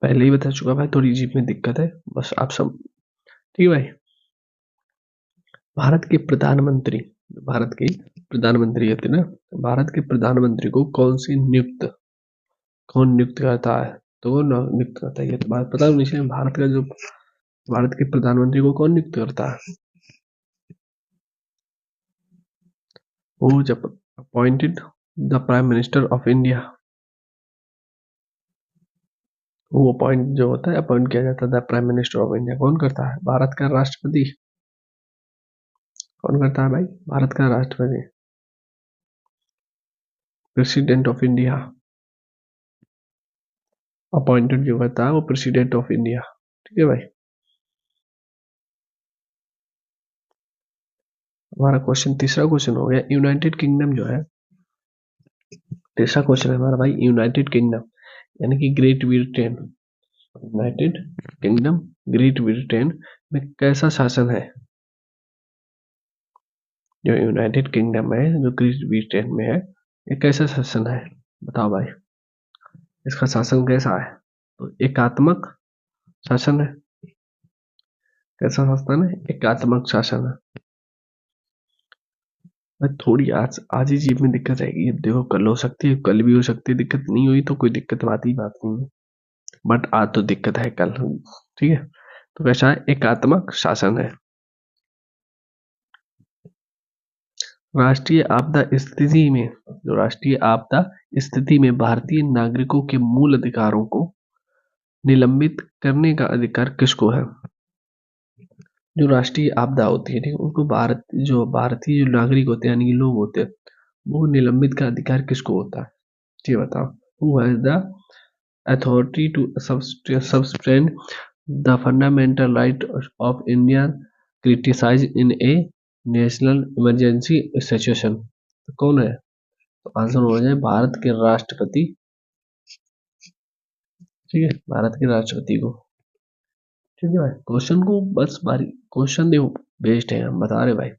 S1: पहले ही बता चुका भाई, थोड़ी जीभ में दिक्कत है, बस आप सब, ठीक है भाई। भारत के प्रधानमंत्री भारत के प्रधानमंत्री होते ना, भारत के प्रधानमंत्री को कौन नियुक्त करता है? तो वो नियुक्त करता है, ये तो बात पता होनी चाहिए। भारत के प्रधानमंत्री को कौन नियुक्त करता है? वो जब appointed the prime minister of India, वो अपॉइंट जो होता है, अपॉइंट किया जाता है the prime minister of India. कौन करता है? भारत का राष्ट्रपति। कौन करता है भाई? भारत का राष्ट्रपति, प्रेसिडेंट ऑफ इंडिया। अपॉइंटेड जो करता है वो प्रेसिडेंट ऑफ इंडिया। ठीक है भाई। हमारा क्वेश्चन, तीसरा क्वेश्चन हो गया यूनाइटेड किंगडम जो है। तीसरा क्वेश्चन है हमारा भाई, यूनाइटेड किंगडम यानी कि great Britain. United kingdom, great Britain में कैसा शासन है? जो यूनाइटेड किंगडम है, जो ग्रेट ब्रिटेन में है, ये कैसा शासन है? बताओ भाई, इसका शासन कैसा है? तो एकात्मक शासन है। कैसा शासन है? एकात्मक शासन है। भाई थोड़ी आज ही जीप में दिक्कत आएगी, अब देखो कल हो सकती है, कल भी हो सकती है, दिक्कत नहीं हुई तो कोई दिक्कत बात नहीं है, बट आज तो दिक्कत है कल। ठीक है, तो कैसा है? एकात्मक शासन है। राष्ट्रीय आपदा स्थिति में, जो राष्ट्रीय आपदा स्थिति में भारतीय नागरिकों के मूल अधिकारों को निलंबित करने का अधिकार किसको है? जो राष्ट्रीय आपदा होती है, ठीक है, उनको भारतीय जो नागरिक होते हैं, यानी कि लोग होते हैं, वो निलंबित का अधिकार किसको होता है? ये बताओ। Who has the authority to suspend the fundamental right of India criticise in a national emergency situation? कौन है? तो आंसर हो जाए भारत के राष्ट्रपति। ठीक है, भारत के राष्ट्रपति को। ठीक है भाई, क्वेश्चन को बस बारी, क्वेश्चन देखो बेस्ड है, हम बता रहे भाई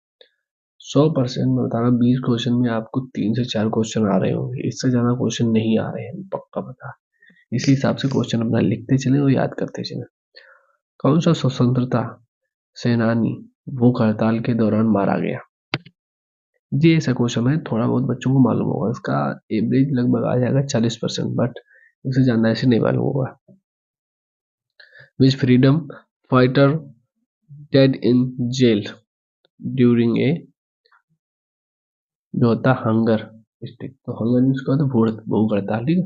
S1: 100% में बता रहा हूँ। 20 क्वेश्चन में आपको 3 से 4 क्वेश्चन आ रहे होंगे, इससे ज्यादा क्वेश्चन नहीं आ रहे हैं, पक्का बता। इसी हिसाब से क्वेश्चन अपना लिखते चले और याद करते चले। कौन सा स्वतंत्रता सेनानी भूख हड़ताल के दौरान मारा गया? ये ऐसा क्वेश्चन है, थोड़ा बहुत बच्चों को मालूम होगा, इसका एवरेज लगभग आ जाएगा 40%, बट इससे ज्यादा ऐसे नहीं मालूम होगा। Which freedom fighter died in jail during a, जो होता है हंगर स्ट्रिक, तो हंगर मीन्स क्या होता है? भूख हड़ताल। ठीक है,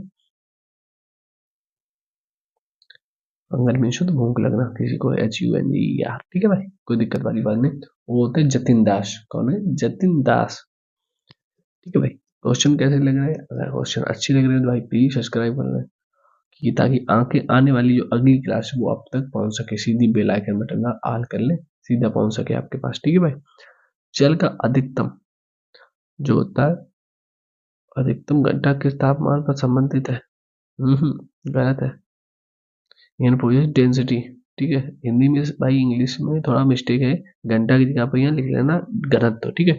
S1: हंगर मीन्स होता है भूख लगना किसी को, HUNGER। ठीक है भाई, कोई दिक्कत वाली बात नहीं। वो होते हैं जतिन दास। कौन है? जतिन दास। ठीक है भाई, क्वेश्चन कैसे लग रहे हैं? अगर क्वेश्चन अच्छे लग रहे हैं तो भाई प्लीज सब्सक्राइब कर लें, कि ताकि आगे आने वाली जो अगली क्लास है वो आप तक पहुंच सके। सीधी बेल आइकन बटन का ऑल कर ले, सीधा पहुंच सके आपके पास। ठीक है भाई, जल का अधिकतम जो होता है, अधिकतम घंटा किस तापमान पर संबंधित है? गलत है। यहाँ पूछे डेंसिटी। ठीक है, हिंदी में भाई, इंग्लिश में थोड़ा मिस्टेक है, घंटा की जगह पर यहाँ लिख लेना घनत्व। ठीक है,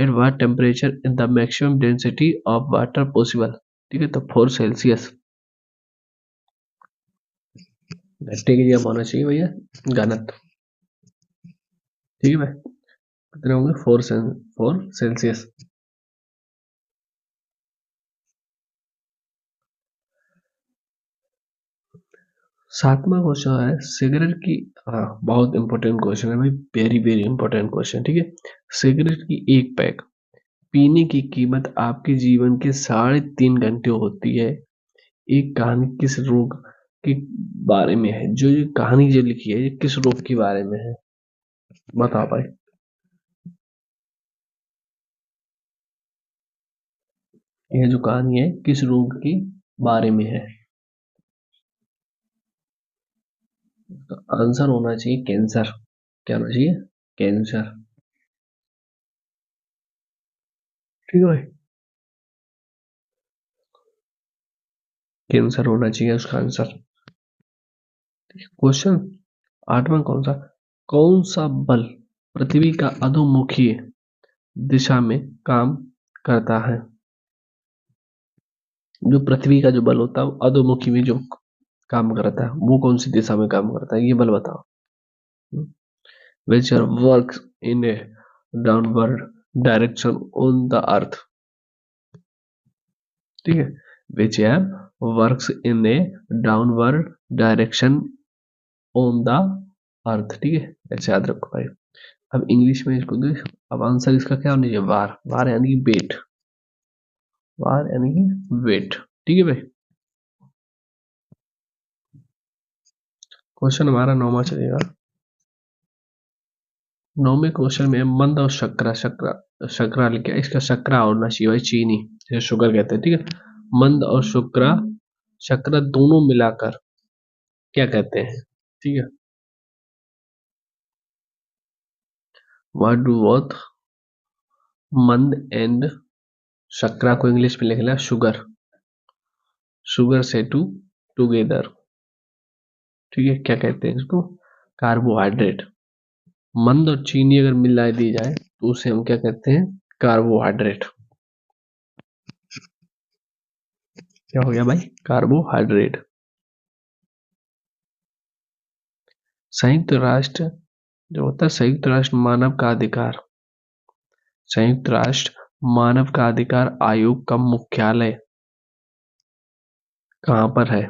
S1: at what temperature in the maximum density of water possible. ठीक है, तो 4 सेल्सियस। घंटे की जगह होना चाहिए भैया घनत्व। ठीक है भाई, कितने होंगे? 4 सेल्सियस। सातवां क्वेश्चन है सिगरेट की, हाँ बहुत इंपॉर्टेंट क्वेश्चन है भाई, वेरी वेरी इंपॉर्टेंट क्वेश्चन। ठीक है, सिगरेट की एक पैक पीने की कीमत आपके जीवन के 3.5 घंटे होती है। एक कहानी किस रोग के बारे में है? जो ये कहानी जो लिखी है, ये किस रोग के बारे में है? बता भाई। यह जो कहानी है किस रोग के बारे में है? तो आंसर होना चाहिए कैंसर। क्या होना चाहिए? कैंसर। ठीक है भाई, कैंसर होना चाहिए उसका आंसर। क्वेश्चन 8वां कौन सा बल पृथ्वी का अधोमुखी दिशा में काम करता है? जो पृथ्वी का जो बल होता है वो अधोमुखी में जो काम करता है, वो कौन सी दिशा में काम करता है? ये बल बताओ। Which work in a downward direction on the earth, ठीक है, which app works in a downward direction on the earth, ठीक है, ऐसे याद रखो भाई। अब इंग्लिश में इसको देख, अब आंसर इसका क्या होना चाहिए, वार, वार यानी कि वेट, वार यानी कि वेट, ठीक है भाई। क्वेश्चन हमारा 9वां चलेगा। 9वें क्वेश्चन में मंद और शर्करा, शर्करा शर्करा लिखा है, इसका शर्करा होना चाहिए भाई, चीनी, जैसे शुगर कहते हैं, ठीक है। मंद और शुक्रा, शर्करा दोनों मिलाकर क्या कहते हैं, ठीक है। व्हाट डू बोथ मंद एंड शर्करा को इंग्लिश में लिख लिया शुगर, शुगर से टू टुगेदर, ठीक है, क्या कहते हैं इसको, कार्बोहाइड्रेट। मंद और चीनी अगर मिला दी जाए तो उसे हम क्या कहते हैं, कार्बोहाइड्रेट। क्या हो गया भाई, कार्बोहाइड्रेट। संयुक्त राष्ट्र जो होता है, संयुक्त राष्ट्र मानव का अधिकार, संयुक्त राष्ट्र मानव का अधिकार आयोग का मुख्यालय कहाँ पर है।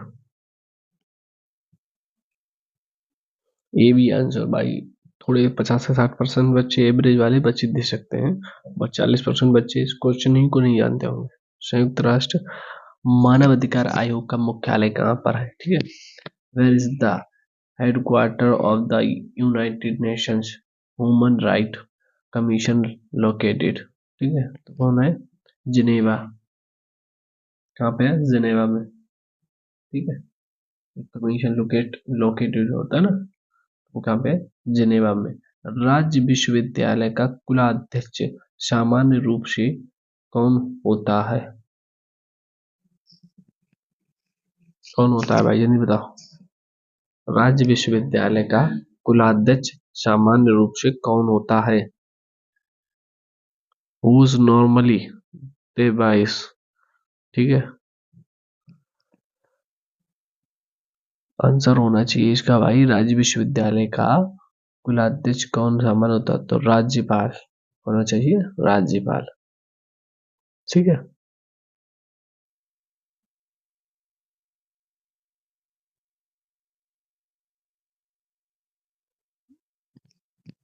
S1: ये भी आंसर भाई, थोड़े 50 से 60% बच्चे, एवरेज वाले बच्चे दे सकते हैं, बस 40% बच्चे इस क्वेश्चन ही को नहीं जानते होंगे। संयुक्त राष्ट्र मानव अधिकार आयोग का मुख्यालय कहाँ पर है, ठीक है। Where is the headquarter of the United Nations human right commission located, ठीक है, तो कौन है, जिनेवा, कहाँ पे है, जिनेवा में, ठीक है। कमीशन लोकेटेड होता है ना, वो कहाँ पे है, जिनेवा में। राज्य विश्वविद्यालय का कुलाध्यक्ष सामान्य रूप से कौन होता है, कौन होता है भाई, ये नहीं बताओ। राज्य विश्वविद्यालय का कुलाध्यक्ष सामान्य रूप से कौन होता है, who's normally the vice, ठीक है। आंसर होना चाहिए इसका भाई, राज्य विश्वविद्यालय का कुलाध्यक्ष कौन सामान्य होता है, तो राज्यपाल होना चाहिए, राज्यपाल, ठीक है।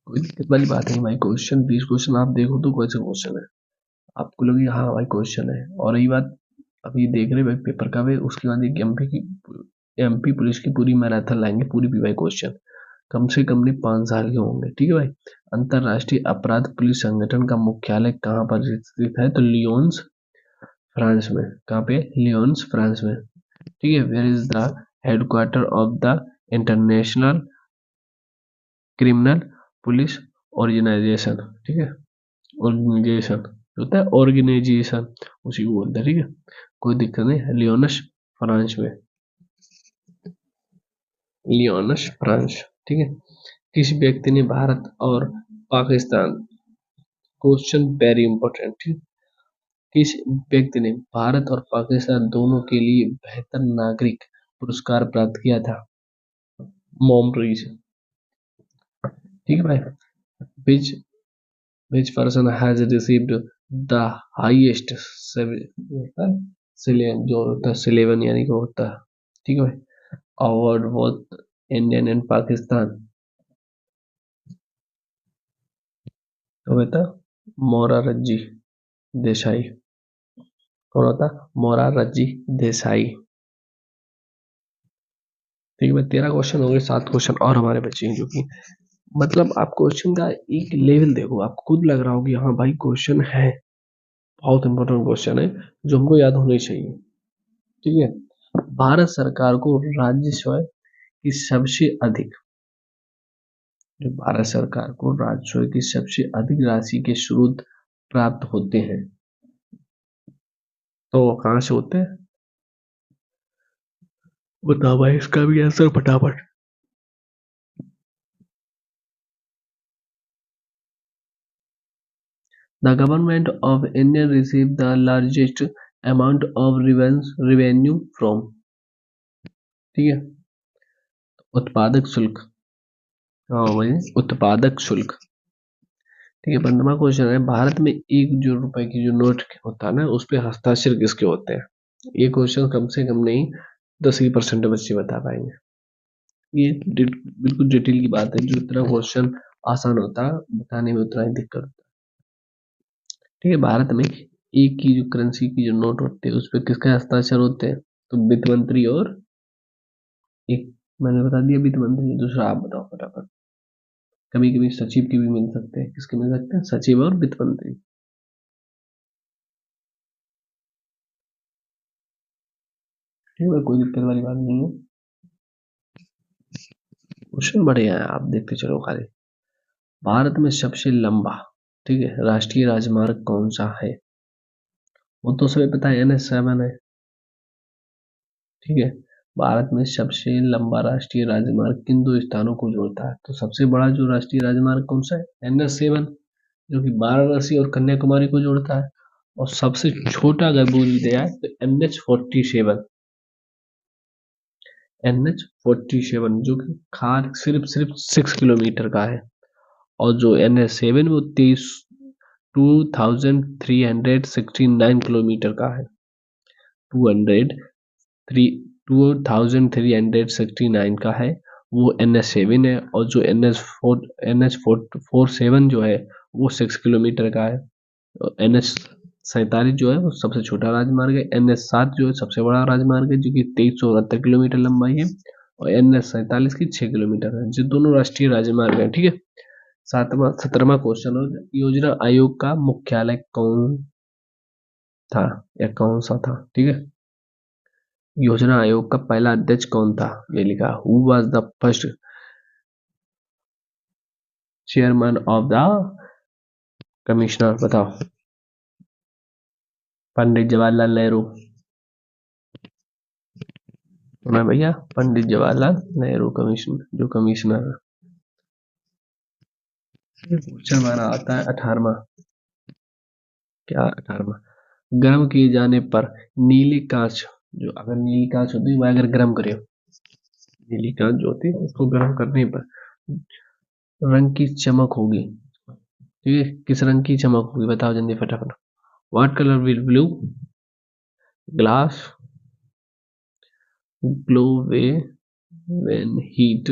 S1: कोई दिक्कत वाली बात नहीं भाई, क्वेश्चन 20 क्वेश्चन आप देखो तो कैसे क्वेश्चन है, आपको लगे हाँ भाई क्वेश्चन है। और रही बात अभी देख रहे भाई पेपर का वे, उसके बाद एक एमपी पुलिस की पूरी मैराथन लाएंगे, पूरी भी भाई क्वेश्चन, कम से कम नहीं 5 साल के होंगे, ठीक है भाई। अंतरराष्ट्रीय अपराध पुलिस संगठन का मुख्यालय कहाँ पर स्थित है, तो लियोन्स, फ्रांस में, कहाँ पे, लियोन्स, फ्रांस में, ठीक है। Where is the headquarter of the International Criminal Police Organisation, ठीक है, ऑर्गेनाइजेशन होता है, ऑर्गेनाइजेशन उसी को बोलते हैं, ठीक है, कोई दिक्कत नहीं। लियोनस, फ्रांस में, लियोनस, फ्रांस, ठीक है। किस व्यक्ति ने भारत और पाकिस्तान, क्वेश्चन वेरी इंपॉर्टेंट, ठीक है? किस व्यक्ति ने भारत और पाकिस्तान दोनों के लिए बेहतर नागरिक पुरस्कार प्राप्त किया था, मोमरीज, ठीक है भाई। Which which person has received the highest civilian, जो होता है सिलेवन यानी कि होता है, ठीक है भाई, award both Indian and Pakistan, तो बेटा मोरारजी देसाई, कौन होता, मोरारजी देसाई, ठीक है भाई। 13 क्वेश्चन हो गए, 7 क्वेश्चन और हमारे बचे हैं, जो कि मतलब आप क्वेश्चन का एक लेवल देखो, आपको खुद लग रहा हो कि हाँ भाई क्वेश्चन है, बहुत इंपॉर्टेंट क्वेश्चन है, जो हमको याद होने चाहिए, ठीक है। भारत सरकार को राजस्व की सबसे अधिक, जो भारत सरकार को राजस्व की सबसे अधिक राशि के स्रोत प्राप्त होते हैं, तो वो कहाँ से होते हैं, बताओ भाई इसका भी आंसर फटाफट। The government of India receive the largest amount of revenue from, ठीक है, उत्पादक शुल्क, हाँ भाई उत्पादक शुल्क, ठीक है, 15वां क्वेश्चन है, भारत में एक जो रुपए की जो नोट होता है ना, उस पे हस्ताक्षर किसके होते हैं? ये क्वेश्चन कम से कम नहीं 10% बच्चे बता पाएंगे। ये बिल्कुल डिटेल की बात है, जो इतना क्वेश्चन आसान होता है बताने में उतना ही दिक्कत होता है। ठीक है, भारत में एक की जो करेंसी की जो नोट होते हैं उस पर किसके हस्ताक्षर होते हैं? तो वित्त मंत्री और एक, मैंने बता दिया वित्त मंत्री, दूसरा आप बताओ फटाफट। कभी कभी सचिव की भी मिल सकते हैं, किसके मिल सकते हैं? सचिव और वित्त मंत्री। ठीक है, कोई दिक्कत वाली बात नहीं है, क्वेश्चन बढ़िया है, आप देखते चलो खाली। भारत में सबसे लंबा, ठीक है, राष्ट्रीय राजमार्ग कौन सा है? वो तो सभी पता है, NH7 है। ठीक है, भारत में सबसे लंबा राष्ट्रीय राजमार्ग किन दो स्थानों को जोड़ता है? तो सबसे बड़ा जो राष्ट्रीय राजमार्ग कौन सा है? NH7, जो कि वाराणसी और कन्याकुमारी को जोड़ता है। और सबसे छोटा अगर बोल दिया है तो NH47, NH47 जो कि खार सिर्फ 6 किलोमीटर का है। और जो NH7 वो 2369 किलोमीटर का है। 203 2369 का है, वो NH7 है। और जो NH47 जो है वो 6 किलोमीटर का है। NH47 जो है वो सबसे छोटा राजमार्ग है। NH7 जो है सबसे बड़ा राजमार्ग है, जो कि 2369 किलोमीटर लंबाई है। और NH47 की 6 किलोमीटर है, जो दोनों राष्ट्रीय राजमार्ग है। ठीक है, 17वां क्वेश्चन हो, योजना आयोग का मुख्यालय कौन था या कौन सा था? ठीक है, योजना आयोग का पहला अध्यक्ष कौन था? ये लिखा, who was the first chairman of the commissioner, बताओ। पंडित जवाहरलाल नेहरू। मैं भैया, पंडित जवाहरलाल नेहरू कमीशन जो कमिश्नर है। क्वेश्चन हमारा आता है 18वां। क्या 18वां? गर्म किए जाने पर नीली कांच, जो अगर नीली कांच होती है वह अगर गर्म करे, नीली कांच जो होती है उसको गर्म करने पर रंग की चमक होगी। ठीक है, किस रंग की चमक होगी बताओ जल्दी फटाफट। What colour will blue glass glow way when heat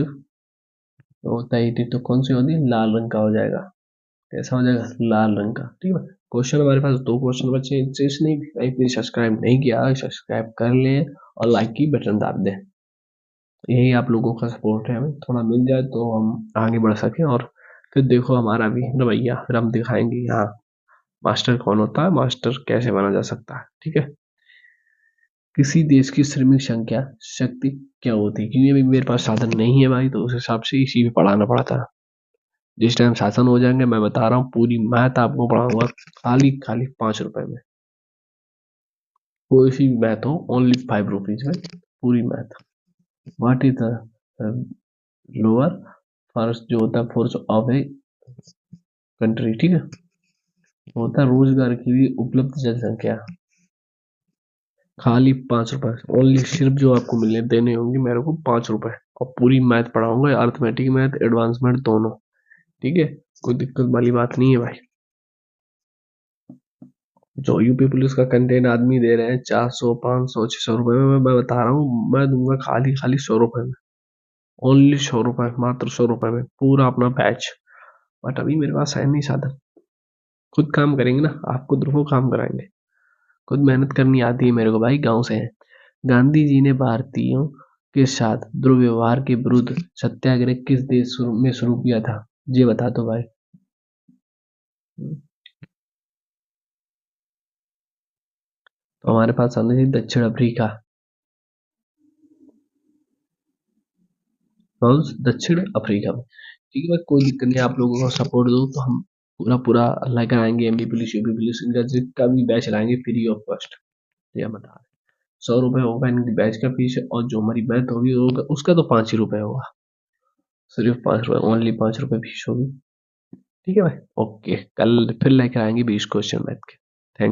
S1: होता है? हीट तो कौन सी होती है? लाल रंग का हो जाएगा। कैसा हो जाएगा? लाल रंग का। ठीक है, क्वेश्चन हमारे पास दो क्वेश्चन बचे। जिसने भाई प्लीज सब्सक्राइब नहीं किया सब्सक्राइब कर ले और लाइक की बटन दाब दे। यही आप लोगों का सपोर्ट है, हमें थोड़ा मिल जाए तो हम आगे बढ़ सकें। और फिर देखो हमारा भी रवैया, फिर हम दिखाएंगे यहाँ मास्टर कौन होता है, मास्टर कैसे बना जा सकता है। ठीक है, किसी देश की श्रमिक संख्या शक्ति क्या होती है? क्योंकि अभी मेरे पास साधन नहीं है भाई, तो उस हिसाब से इसी पे पढ़ाना पड़ता है। जिस टाइम शासन हो जाएंगे, मैं बता रहा हूँ पूरी मैथ आपको पढ़ाऊंगा खाली खाली 5 रुपए में। कोई सी भी मैथ हो, ओनली 5 रुपीज में पूरी math. What is the lower first जो होता है फोर्स ऑफ ए कंट्री? ठीक है, होता है रोजगार के लिए उपलब्ध जनसंख्या। खाली 5 रुपए ओनली, सिर्फ जो आपको मिलने देने होंगे मेरे को 5 रुपए। और पूरी मैथ पढ़ाऊंगा, अर्थमेटिक मैथ एडवांसमेंट दोनों। ठीक है, कोई दिक्कत वाली बात नहीं है भाई। जो यूपी पुलिस का कंटेंट आदमी दे रहे हैं 400 500 600 रुपए में, मैं बता रहा हूँ मैं दूंगा खाली खाली 100 रुपए में। ओनली 100 रुपए, मात्र 100 रुपए में पूरा अपना बैच। बट अभी मेरे पास है नहीं साधन। खुद काम करेंगे ना, आप खुद रुको काम कराएंगे। खुद मेहनत करनी आती है मेरे को भाई, गांव से है। गांधी जी ने भारतीयों के साथ दुर्व्यवहार के विरुद्ध सत्याग्रह किस देश में शुरू किया था? ये बता दो भाई। तो हमारे पास सामने थी दक्षिण अफ्रीका। दक्षिण अफ्रीका में। ठीक है भाई, कोई दिक्कत नहीं, आप लोगों को सपोर्ट दो तो हम पूरा पूरा लेकर आएंगे। एमबी पुलिस यूपी पुलिस इनका जितना भी बैच लाएंगे फ्री ऑफ कॉस्ट। ये बता रहे, 100 रुपए होगा इनकी बैच का फीस। और जो हमारी बैच होगी होगा उसका तो 5 ही रुपए होगा। सिर्फ 5 रुपए, ओनली 5 रुपए फीस होगी। ठीक है भाई, ओके, कल फिर लेकर आएंगे 20 क्वेश्चन मैथ के।